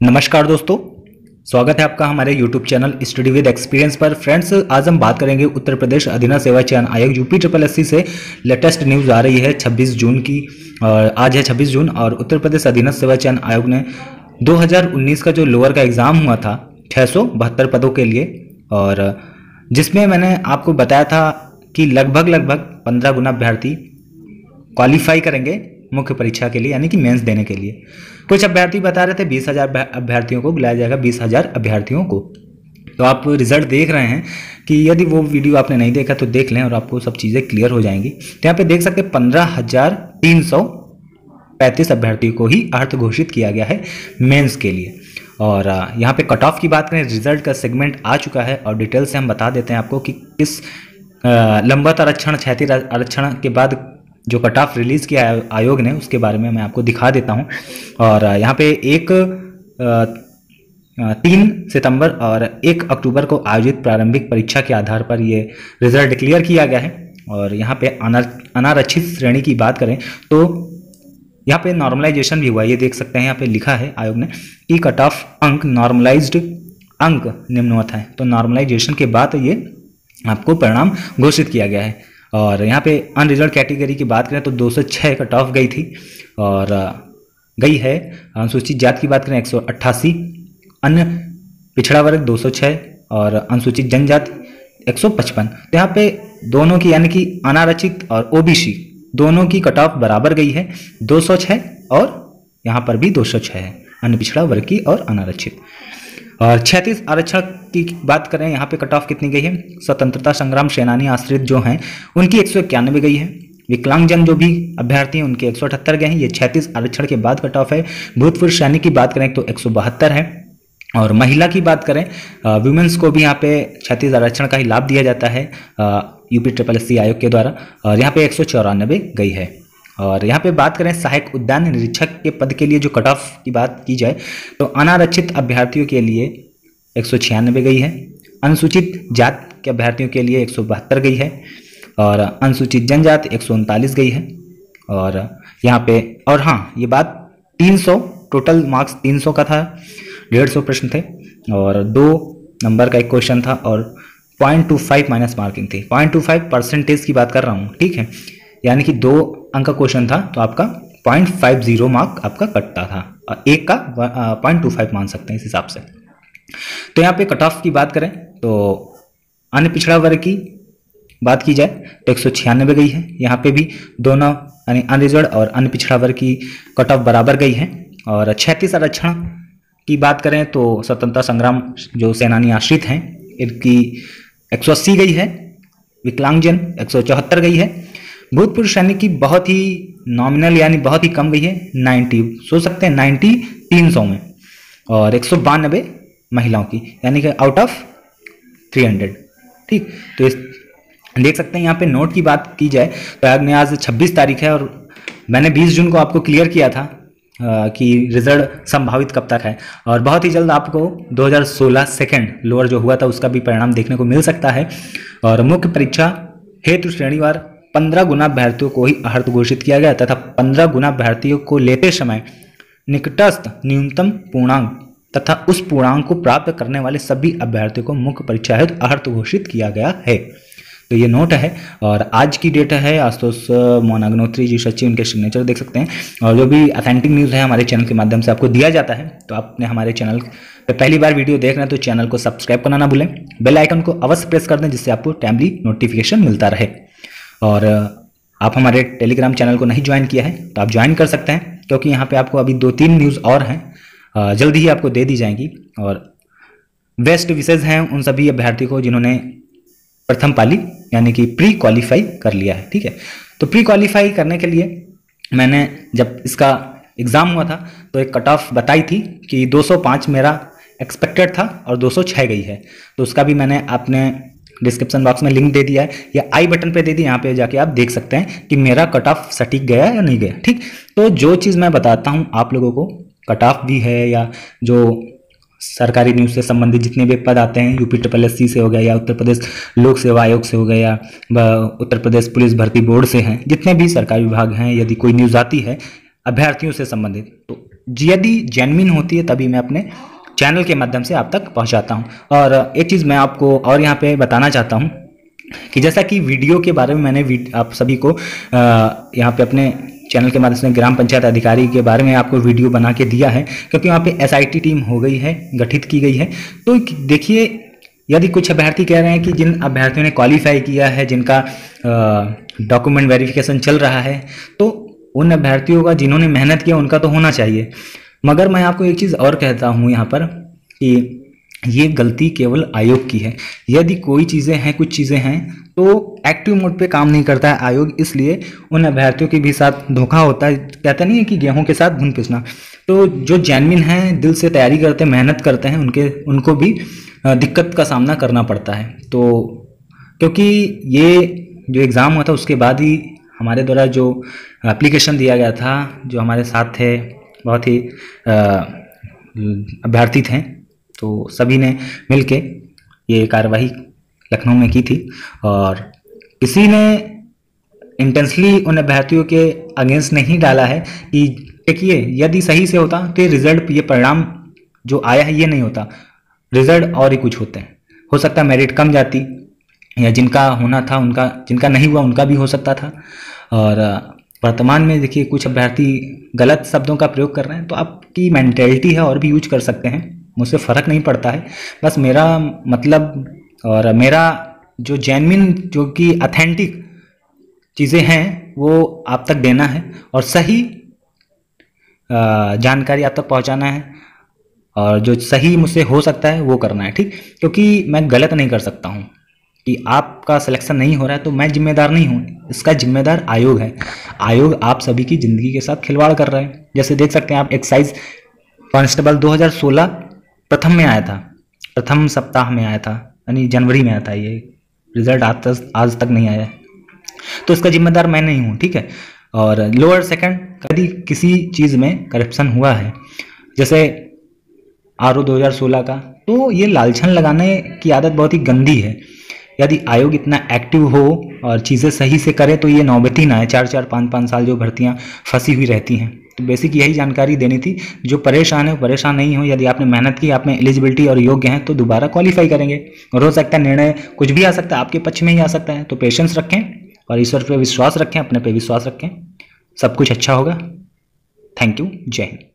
नमस्कार दोस्तों, स्वागत है आपका हमारे YouTube channel study with experience पर। फ्रेंड्स, आज हम बात करेंगे उत्तर प्रदेश अधीनस्थ सेवा चयन आयोग यूपी से लेटेस्ट न्यूज़ आ रही है 26 जून की। और आज है 26 जून और उत्तर प्रदेश अधीनस्थ सेवा चयन आयोग ने 2019 का जो लोअर का एग्ज़ाम हुआ था 672 पदों के लिए, और जिसमें मैंने आपको बताया था कि लगभग 15 गुना अभ्यर्थी क्वालिफाई करेंगे मुख्य परीक्षा के लिए, यानी कि मेंस देने के लिए। कुछ अभ्यर्थी बता रहे थे 20,000 अभ्यर्थियों को बुलाया जाएगा, 20,000 अभ्यर्थियों को। तो आप रिजल्ट देख रहे हैं कि यदि वो वीडियो आपने नहीं देखा तो देख लें और आपको सब चीज़ें क्लियर हो जाएंगी। तो यहाँ पे देख सकते हैं 15,335 अभ्यर्थियों को ही अर्थ घोषित किया गया है मेंस के लिए। और यहाँ पे कट ऑफ की बात करें, रिजल्ट का सेगमेंट आ चुका है और डिटेल से हम बता देते हैं आपको कि किस लंबत आरक्षण, क्षैतिज आरक्षण के बाद जो कट ऑफ रिलीज़ किया है आयोग ने, उसके बारे में मैं आपको दिखा देता हूं। और यहाँ पे 3 सितंबर और 1 अक्टूबर को आयोजित प्रारंभिक परीक्षा के आधार पर ये रिजल्ट डिक्लेयर किया गया है। और यहाँ पे अनारक्षित श्रेणी की बात करें तो यहाँ पे नॉर्मलाइजेशन भी हुआ है, ये देख सकते हैं। यहाँ पे लिखा है आयोग ने कि कट ऑफ अंक नॉर्मलाइज्ड अंक निम्नवत है, तो नॉर्मलाइजेशन के बाद ये आपको परिणाम घोषित किया गया है। और यहाँ पे अनरिजर्व कैटेगरी की बात करें तो 206 कट ऑफ गई थी और गई है। अनुसूचित जाति की बात करें 188, अन्य पिछड़ा वर्ग 206 और अनुसूचित जनजाति 155। तो यहाँ पे दोनों की, यानी कि अनारक्षित और ओबीसी दोनों की कट ऑफ बराबर गई है 206, और यहाँ पर भी 206 है अन्य पिछड़ा वर्ग की और अनारक्षित। और क्षैतिज आरक्षण की बात करें, यहाँ पे कट ऑफ कितनी गई है? स्वतंत्रता संग्राम सेनानी आश्रित जो हैं उनकी 191 गई है। विकलांगजन जो भी अभ्यर्थी हैं उनके 178 गए हैं। ये क्षैतिज आरक्षण के बाद कट ऑफ है। भूतपूर्व सैनिक की बात करें तो 172 है। और महिला की बात करें, वुमेन्स को भी यहाँ पे क्षैतिज आरक्षण का ही लाभ दिया जाता है यूपी आयोग के द्वारा, और यहाँ पे 194 गई है। और यहाँ पे बात करें सहायक उद्यान निरीक्षक के पद के लिए जो कट ऑफ की बात की जाए तो अनारक्षित अभ्यर्थियों के लिए 196 गई है, अनुसूचित जाति के अभ्यर्थियों के लिए 172 गई है, और अनुसूचित जनजाति 139 गई है। और यहाँ पे, और हाँ, ये बात 300 टोटल मार्क्स 300 का था, 150 प्रश्न थे और 2 नंबर का एक क्वेश्चन था और 0.25 माइनस मार्किंग थी। 0.25% की बात कर रहा हूँ, ठीक है, यानी कि 2 अंक का क्वेश्चन था तो आपका 0.50 मार्क आपका कटता था, और एक का 0.25 मान सकते हैं इस हिसाब से। तो यहाँ पे कट ऑफ की बात करें तो अन्य पिछड़ा वर्ग की बात की जाए तो 196 गई है। यहाँ पे भी दोनों यानी अनरिजर्व और अन्य पिछड़ा वर्ग की कट ऑफ बराबर गई है। और क्षैतिज आरक्षण की बात करें तो स्वतंत्रता संग्राम जो सेनानी आश्रित हैं इनकी 180 गई है। विकलांगजन 174 गई है। भूतपूर्व सैनिक की बहुत ही नॉमिनल यानी बहुत ही कम गई है, 90, सोच सकते हैं 90 300 में, और 192 महिलाओं की, यानी कि आउट ऑफ 300। ठीक, तो इस देख सकते हैं। यहाँ पे नोट की बात की जाए तो आज 26 तारीख है और मैंने 20 जून को आपको क्लियर किया था कि रिजल्ट संभावित कब तक है, और बहुत ही जल्द आपको 2016 सेकेंड लोअर जो हुआ था उसका भी परिणाम देखने को मिल सकता है। और मुख्य परीक्षा हेतु श्रेणीवार 15 गुना अभ्यर्थियों को ही अर्थ घोषित किया गया तथा 15 गुना अभ्यर्थियों को लेते समय निकटस्थ न्यूनतम पूर्णांक तथा उस पूर्णांक को प्राप्त करने वाले सभी अभ्यर्थियों को मुख्य परीक्षा हेतु अर्थ घोषित किया गया है। तो ये नोट है और आज की डेट है। आशुतोष मोहन अग्निहोत्री जी सचिव, उनके सिग्नेचर देख सकते हैं। और जो भी ऑथेंटिक न्यूज़ है हमारे चैनल के माध्यम से आपको दिया जाता है, तो आपने हमारे चैनल पे पहली बार वीडियो देख रहे हैं तो चैनल को सब्सक्राइब करना ना भूलें, बेल आइकन को अवश्य प्रेस कर दें जिससे आपको टाइमली नोटिफिकेशन मिलता रहे। और आप हमारे टेलीग्राम चैनल को नहीं ज्वाइन किया है तो आप ज्वाइन कर सकते हैं, क्योंकि यहाँ पे आपको अभी 2-3 न्यूज़ और हैं, जल्दी ही आपको दे दी जाएंगी। और बेस्ट विशेज हैं उन सभी अभ्यर्थी को जिन्होंने प्रथम पाली यानी कि प्री क्वालिफाई कर लिया है। ठीक है, तो प्री क्वालिफाई करने के लिए मैंने जब इसका एग्ज़ाम हुआ था तो एक कट ऑफ बताई थी कि 205 मेरा एक्सपेक्टेड था और 206 गई है। तो उसका भी मैंने अपने डिस्क्रिप्शन बॉक्स में लिंक दे दिया है या आई बटन पे दे दी, यहाँ पे जाके आप देख सकते हैं कि मेरा कट ऑफ सटीक गया या नहीं गया। ठीक, तो जो चीज़ मैं बताता हूँ आप लोगों को, कट ऑफ भी है या जो सरकारी न्यूज़ से संबंधित जितने भी पद आते हैं यूपी से हो गया या उत्तर प्रदेश लोक सेवा आयोग से हो गया या उत्तर प्रदेश पुलिस भर्ती बोर्ड से हैं, जितने भी सरकारी विभाग हैं, यदि कोई न्यूज़ आती है अभ्यर्थियों से संबंधित तो यदि जेन्युइन होती है तभी मैं अपने चैनल के माध्यम से आप तक पहुंचाता हूं। और एक चीज़ मैं आपको और यहाँ पे बताना चाहता हूं कि जैसा कि वीडियो के बारे में मैंने आप सभी को यहाँ पे अपने चैनल के माध्यम से ग्राम पंचायत अधिकारी के बारे में आपको वीडियो बना के दिया है, क्योंकि वहाँ पे एसआईटी टीम हो गई है, गठित की गई है। तो देखिए, यदि कुछ अभ्यर्थी कह रहे हैं कि जिन अभ्यर्थियों ने क्वालिफाई किया है, जिनका डॉक्यूमेंट वेरिफिकेशन चल रहा है, तो उन अभ्यर्थियों का जिन्होंने मेहनत किया उनका तो होना चाहिए। मगर मैं आपको एक चीज़ और कहता हूँ यहाँ पर कि ये गलती केवल आयोग की है। यदि कोई चीज़ें हैं, कुछ चीज़ें हैं, तो एक्टिव मोड पे काम नहीं करता है आयोग, इसलिए उन अभ्यर्थियों के भी साथ धोखा होता है। कहते नहीं है कि गेहूं के साथ घुन पिसना। तो जो जेन्युइन हैं, दिल से तैयारी करते हैं, मेहनत करते हैं, उनको भी दिक्कत का सामना करना पड़ता है। तो क्योंकि ये जो एग्ज़ाम हुआ था उसके बाद ही हमारे द्वारा जो एप्लीकेशन दिया गया था, जो हमारे साथ थे बहुत ही अभ्यर्थी थे, तो सभी ने मिलके ये कार्रवाई लखनऊ में की थी। और किसी ने इंटेंसली उन अभ्यर्थियों के अगेंस्ट नहीं डाला है कि देखिए, यदि सही से होता तो ये रिजल्ट, ये परिणाम जो आया है ये नहीं होता, रिजल्ट और ही कुछ होते हैं। हो सकता है मेरिट कम जाती, या जिनका होना था उनका, जिनका नहीं हुआ उनका भी हो सकता था। और वर्तमान में देखिए, कुछ अभ्यर्थी गलत शब्दों का प्रयोग कर रहे हैं, तो आपकी मेंटेलिटी है और भी यूज कर सकते हैं, मुझसे फ़र्क नहीं पड़ता है। बस मेरा मतलब और मेरा जो जेन्युइन, जो कि ऑथेंटिक चीज़ें हैं, वो आप तक देना है और सही जानकारी आप तक पहुंचाना है, और जो सही मुझसे हो सकता है वो करना है, ठीक। क्योंकि मैं गलत नहीं कर सकता हूं कि आपका सिलेक्शन नहीं हो रहा है तो मैं जिम्मेदार नहीं हूं, इसका जिम्मेदार आयोग है। आयोग आप सभी की ज़िंदगी के साथ खिलवाड़ कर रहा है। जैसे देख सकते हैं आप, एक्साइज कांस्टेबल 2016 प्रथम में आया था, प्रथम सप्ताह में आया था, यानी जनवरी में आया था। ये रिजल्ट आज तक नहीं आया, तो इसका जिम्मेदार मैं नहीं हूँ, ठीक है। और लोअर सेकंड, यदि किसी चीज़ में करप्शन हुआ है, जैसे आरओ 2016 का, तो ये लालछन लगाने की आदत बहुत ही गंदी है। यदि आयोग इतना एक्टिव हो और चीज़ें सही से करे तो ये नौबती ना है 4-4, 5-5 साल जो भर्तियाँ फंसी हुई रहती हैं। तो बेसिक यही जानकारी देनी थी। जो परेशान है वो परेशान नहीं हो। यदि आपने मेहनत की, आप में एलिजिबिलिटी और योग्य हैं, तो दोबारा क्वालिफाई करेंगे। और हो सकता है निर्णय कुछ भी आ सकता है, आपके पक्ष में ही आ सकता है। तो पेशेंस रखें और ईश्वर पे विश्वास रखें, अपने पे विश्वास रखें, सब कुछ अच्छा होगा। Thank you. जय हिंद।